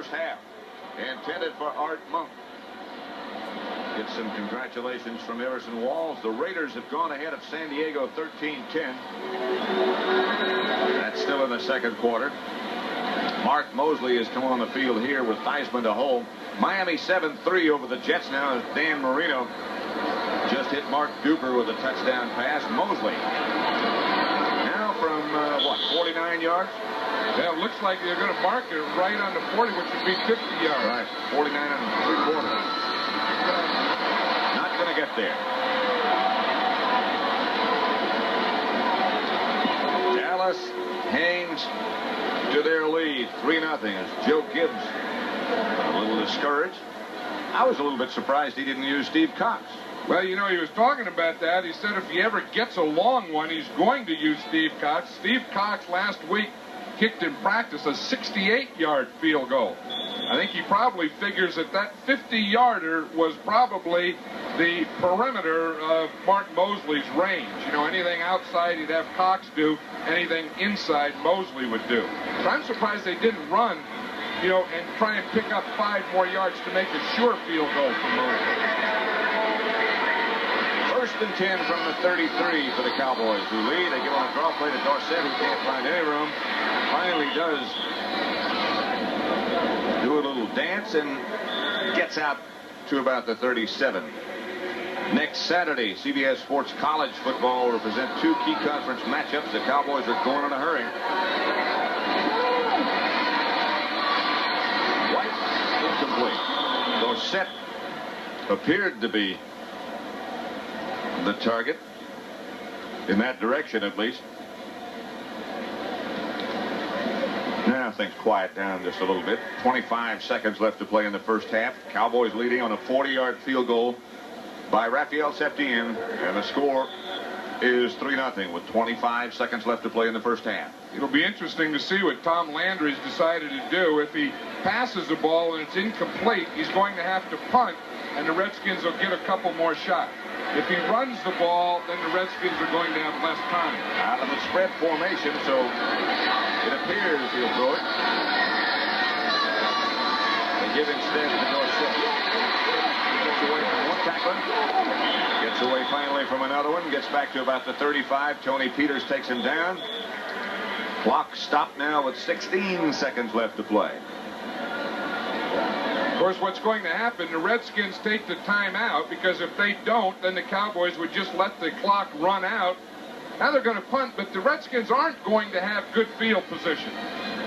first half. Intended for Art Monk. Get some congratulations from Everson Walls. The Raiders have gone ahead of San Diego 13-10. That's still in the second quarter. Mark Mosley has come on the field here with Theismann to hold. Miami 7-3 over the Jets now as Dan Marino just hit Mark Duper with a touchdown pass. Mosley now from, 49 yards? Yeah, it looks like they're going to mark it right on the 40, which would be 50 yards. Right, 49 and 3/4. Not going to get there. Dallas hangs to their lead, 3-0 as Joe Gibbs a little discouraged. I was a little bit surprised he didn't use Steve Cox. Well, you know, he was talking about that. He said if he ever gets a long one, he's going to use Steve Cox. Steve Cox last week kicked in practice a 68-yard field goal. I think he probably figures that 50-yarder was probably the perimeter of Mark Mosley's range. You know, anything outside he'd have Cox do, anything inside Mosley would do. So I'm surprised they didn't run, you know, and try and pick up 5 more yards to make a sure field goal for Mosley. First and 10 from the 33 for the Cowboys, who lead. They give on a draw play to Dorsett, who can't find any room. Finally does do a little dance and gets out to about the 37. Next Saturday, CBS Sports College Football will present 2 key conference matchups. The Cowboys are going in a hurry. White, incomplete. Dorsett appeared to be the target, in that direction at least. Now things quiet down just a little bit. 25 seconds left to play in the first half. Cowboys leading on a 40-yard field goal by Rafael Septien, and the score is 3-0 with 25 seconds left to play in the first half. It'll be interesting to see what Tom Landry's decided to do. If he passes the ball and it's incomplete, he's going to have to punt, and the Redskins will get a couple more shots. If he runs the ball, then the Redskins are going to have less time. Out of the spread formation, so it appears he'll throw it. They give instead to Dorsett. He gets away from one tackler. Gets away finally from another one. Gets back to about the 35. Tony Peters takes him down. Clock stopped now with 16 seconds left to play. Of course, what's going to happen, the Redskins take the timeout, because if they don't, then the Cowboys would just let the clock run out. Now they're going to punt, but the Redskins aren't going to have good field position.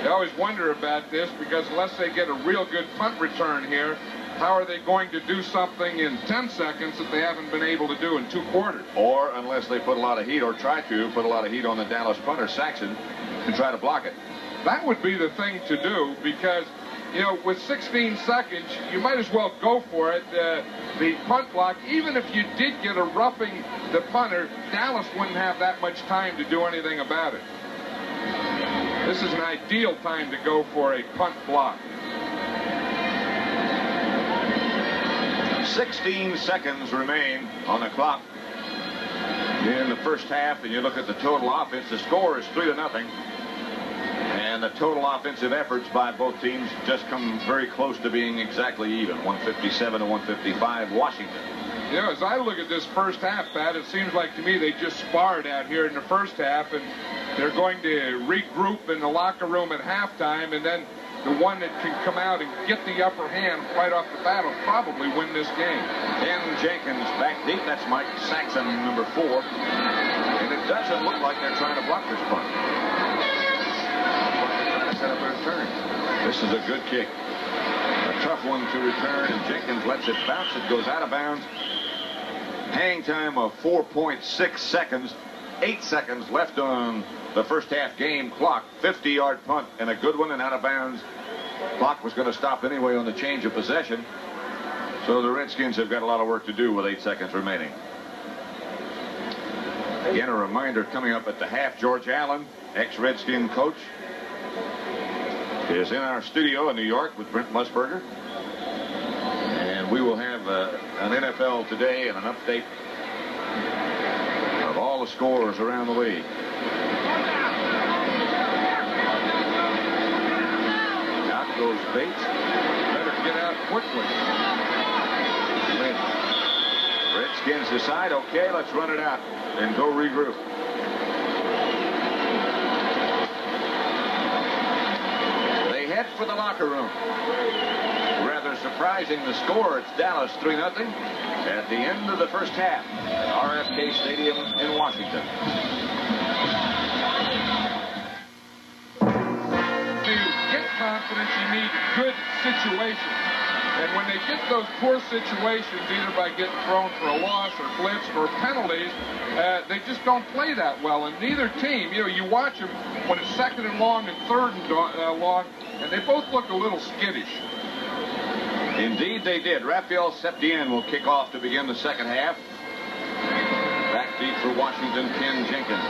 They always wonder about this, because unless they get a real good punt return here, how are they going to do something in 10 seconds that they haven't been able to do in 2 quarters? Or unless they put a lot of heat, or try to put a lot of heat on the Dallas punter, Saxon, and try to block it. That would be the thing to do, because you know, with 16 seconds, you might as well go for it. The punt block, even if you did get a roughing the punter, Dallas wouldn't have that much time to do anything about it. This is an ideal time to go for a punt block. 16 seconds remain on the clock in the first half, and you look at the total offense. The score is 3-0. And the total offensive efforts by both teams just come very close to being exactly even, 157 to 155, Washington. You know, as I look at this first half, Pat, it seems like to me they just sparred out here in the first half, and they're going to regroup in the locker room at halftime, and then the one that can come out and get the upper hand right off the bat will probably win this game. Ken Jenkins back deep. That's Mike Saxon, number 4. And it doesn't look like they're trying to block this punt. Set up a return. This is a good kick. A tough one to return, and Jenkins lets it bounce. It goes out of bounds. Hang time of 4.6 seconds. 8 seconds left on the first half game clock. 50-yard punt, and a good one, and out of bounds. Clock was going to stop anyway on the change of possession. So the Redskins have got a lot of work to do with 8 seconds remaining. Again, a reminder coming up at the half, George Allen, ex-Redskin coach, is in our studio in New York with Brent Musburger. And we will have an NFL Today and an update of all the scores around the league. Out goes Bates. get out quickly. Redskins decide, okay, let's run it out and go regroup. They head for the locker room. Rather surprising the score. It's Dallas 3-0 at the end of the first half at RFK Stadium in Washington. To get confidence, you need good situations. And when they get those poor situations, either by getting thrown for a loss or blitzed or penalties, they just don't play that well. And neither team, you watch them when it's 2nd and long and 3rd and long, and they both look a little skittish. Indeed, they did. Raphael Septien will kick off to begin the second half. Back deep for Washington, Ken Jenkins.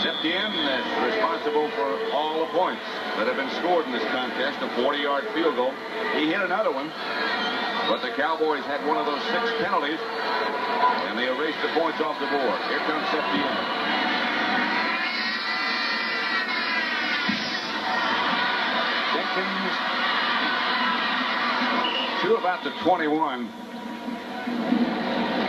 Septien is responsible for all the points that have been scored in this contest, a 40-yard field goal. He hit another one, but the Cowboys had one of those 6 penalties, and they erased the points off the board. Here comes Septien. Jenkins to about the 21.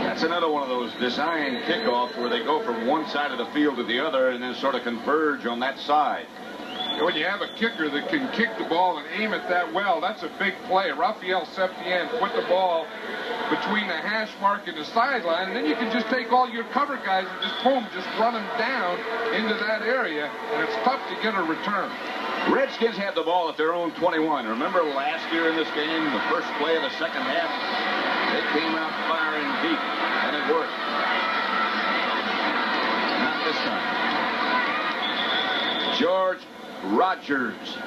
That's another one of those design kickoffs where they go from one side of the field to the other and then sort of converge on that side. When you have a kicker that can kick the ball and aim it that well, that's a big play. Raphael Septien put the ball between the hash mark and the sideline, and then you can just take all your cover guys and just run them down into that area, and it's tough to get a return. Redskins had the ball at their own 21. Remember last year in this game, the first play of the second half, they came out firing deep, and it worked. Not this time. George Rogers,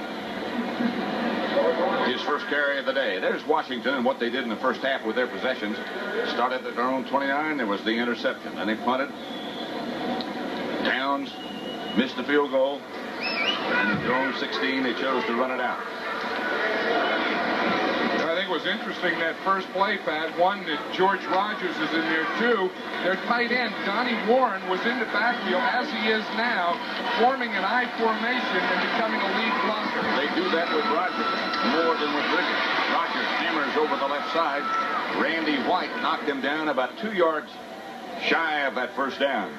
his first carry of the day. There's Washington and what they did in the first half with their possessions. Started at their own 29. There was the interception. Then they punted. Downs missed the field goal. And at their own 16, they chose to run it out. I think it was interesting that first play, Pat. One, that George Rogers is in there, too. Their tight end, Donnie Warren, was in the backfield, as he is now, forming an I formation and becoming a lead blocker. They do that with Rogers more than with Ricketts. Rogers hammers over the left side. Randy White knocked him down about 2 yards shy of that first down.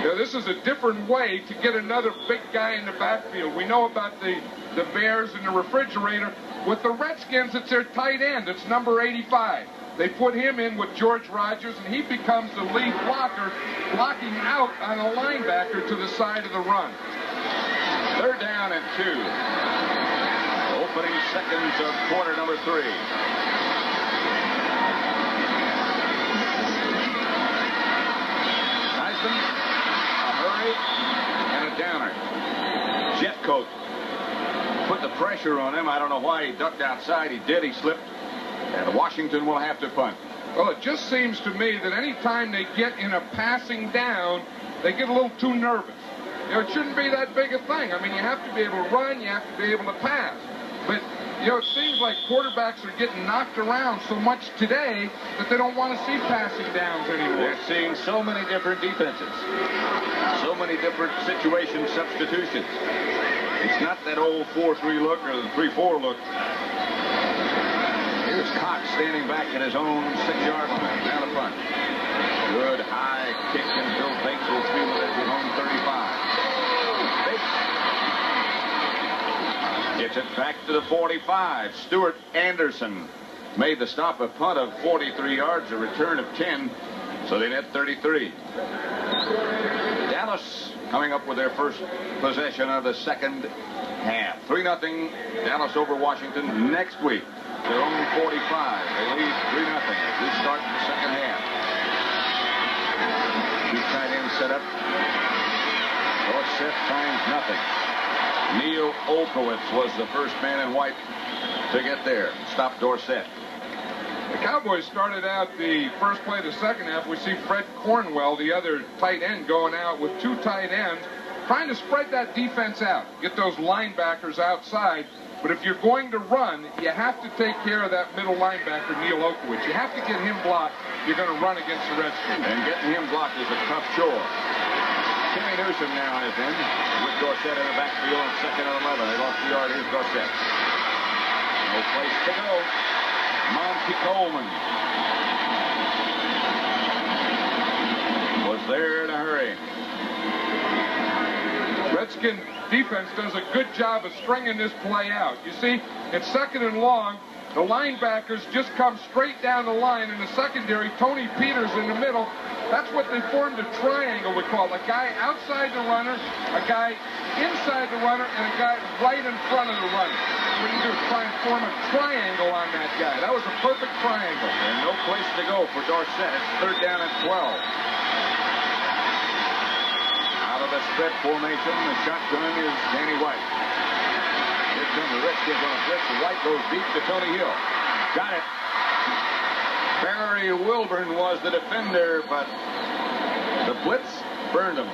Now, this is a different way to get another big guy in the backfield. We know about the Bears and the refrigerator. With the Redskins, it's their tight end. It's number 85. They put him in with George Rogers, and he becomes the lead blocker, blocking out on a linebacker to the side of the run. 3rd down and 2. Opening seconds of quarter number 3. A hurry and a downer. Jeffcoat put the pressure on him. I don't know why he ducked outside. He did. He slipped. And Washington will have to punt. Well, it just seems to me that any time they get in a passing down, they get a little too nervous. It shouldn't be that big a thing. I mean, you have to be able to run. You have to be able to pass. But, it seems like quarterbacks are getting knocked around so much today that they don't want to see passing downs anymore. They're seeing so many different defenses, so many different situation substitutions. It's not that old 4-3 look or the 3-4 look. Here's Cox standing back at his own 6-yard line. Down the front. Good high kick, and Bill Bates will field it at his own 35. Gets it back to the 45. Stuart Anderson made the stop, a punt of 43 yards, a return of 10, so they net 33. Dallas coming up with their first possession of the second half. 3-0 Dallas over Washington next week. Their own 45. They lead 3-0 as we start the second half. 2 tight ends set up. Dorsett finds nothing. Neil Olkowitz was the first man in white to get there. Stop Dorsett. The Cowboys started out the first play of the second half. We see Fred Cornwell, the other tight end, going out with 2 tight ends, trying to spread that defense out, get those linebackers outside. But if you're going to run, you have to take care of that middle linebacker, Neil Olkowitz. You have to get him blocked. You're going to run against the Redskins. And getting him blocked is a tough chore. Kenny Newsom now is in with Dorsett in the backfield on 2nd and 11. They lost 2 yards. Here's Dorsett. No place to go. Monty Coleman was there in a hurry. Redskin defense does a good job of stringing this play out. You see, it's 2nd and long. The linebackers just come straight down the line. In the secondary, Tony Peters in the middle. That's what they formed a triangle, we call it. A guy outside the runner, a guy inside the runner, and a guy right in front of the runner. What you do is try and form a triangle on that guy. That was a perfect triangle. And no place to go for Dorsett. It's 3rd down and 12. Out of the spread formation, the shotgun is Danny White. Here come the Redskins on a blitz. White goes deep to Tony Hill. Got it. Barry Wilburn was the defender, but the blitz burned him.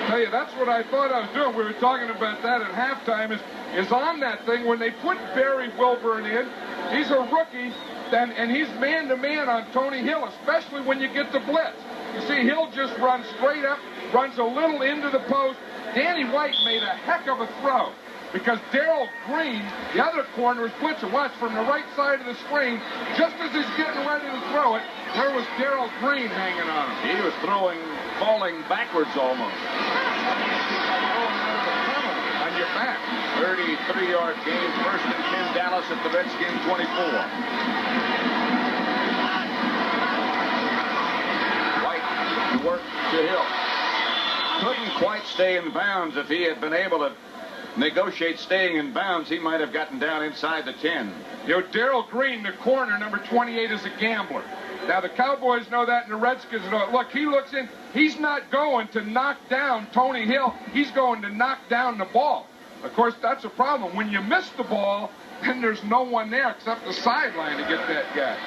Tell you, that's what I thought I was doing. We were talking about that at halftime. Is on that thing when they put Barry Wilburn in. He's a rookie, and he's man-to-man on Tony Hill, especially when you get the blitz. You see, Hill just runs straight up, runs a little into the post. Danny White made a heck of a throw. Because Darrell Green, the other corner, is blitzing. Watch, from the right side of the screen, just as he's getting ready to throw it, there was Darrell Green hanging on him. He was falling backwards almost. On your back. 33-yard gain, 1st and 10, Dallas at the Redskin 24. White to work to Hill. Couldn't quite stay in bounds. If he had been able to negotiate staying in bounds, he might have gotten down inside the 10. You know, Darrell Green, the corner, number 28, is a gambler. Now, the Cowboys know that, and the Redskins know it. Look, he looks in. He's not going to knock down Tony Hill. He's going to knock down the ball. Of course, that's a problem. When you miss the ball, then there's no one there except the sideline to get that guy.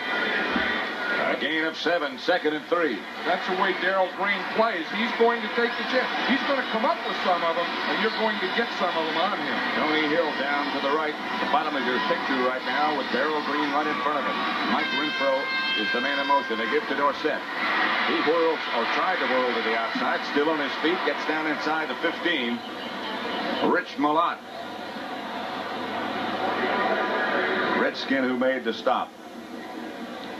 A gain of 7, 2nd and 3. That's the way Darrell Green plays. He's going to take the chance. He's going to come up with some of them, and you're going to get some of them on him. Tony Hill down to the right. The bottom of your picture right now with Darrell Green right in front of him. Mike Renfro is the man in motion. They give to Dorsett. He whirls, or tried to whirl to the outside. Still on his feet. Gets down inside the 15. Rich Malott. Redskin who made the stop.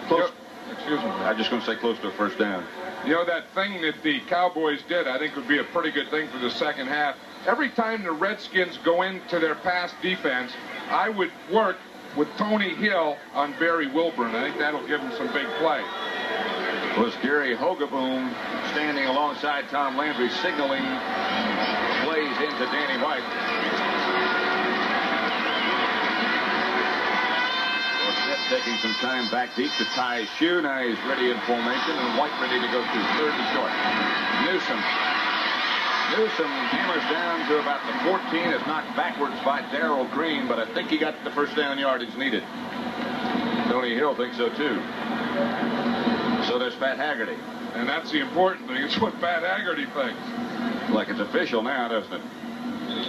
Close. Excuse me. I'm just going to say close to a 1st down. You know, that thing that the Cowboys did, I think would be a pretty good thing for the second half. Every time the Redskins go into their pass defense, I would work with Tony Hill on Barry Wilburn. I think that'll give him some big play. Was Gary Hogeboom standing alongside Tom Landry, signaling plays into Danny White. Taking some time back deep to tie his shoe. Now he's ready in formation, and White ready to go through 3rd and short. Newsom hammers down to about the 14. Is knocked backwards by Darrell Green, but I think he got the 1st down yardage needed. Tony Hill thinks so too. So there's Pat Haggerty. And that's the important thing. It's what Pat Haggerty thinks. Like it's official now, doesn't it?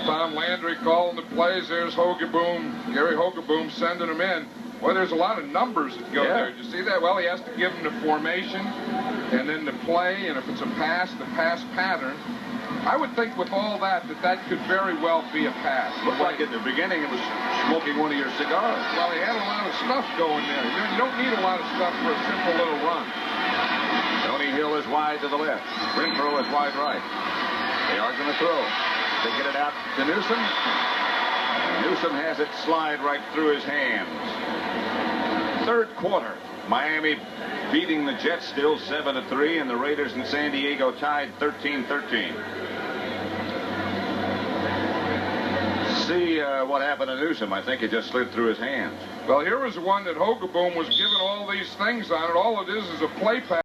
Tom Landry calling the plays. There's Hogeboom, Gary Hogeboom sending them in. Well, there's a lot of numbers that go there. Did you see that? Well, he has to give them the formation and then the play, and if it's a pass, the pass pattern. I would think with all that could very well be a pass. Looked like in the beginning it was smoking one of your cigars. Well, he had a lot of stuff going there. You don't need a lot of stuff for a simple little run. Tony Hill is wide to the left. Renfro is wide right. They are going to throw. They get it out to Newsom. Newsom has it slide right through his hands. 3rd quarter. Miami beating the Jets still 7-3, and the Raiders in San Diego tied 13-13. See what happened to Newsom. I think it just slid through his hands. Well, here was the one that Hogeboom was given all these things on it. All it is a play pass.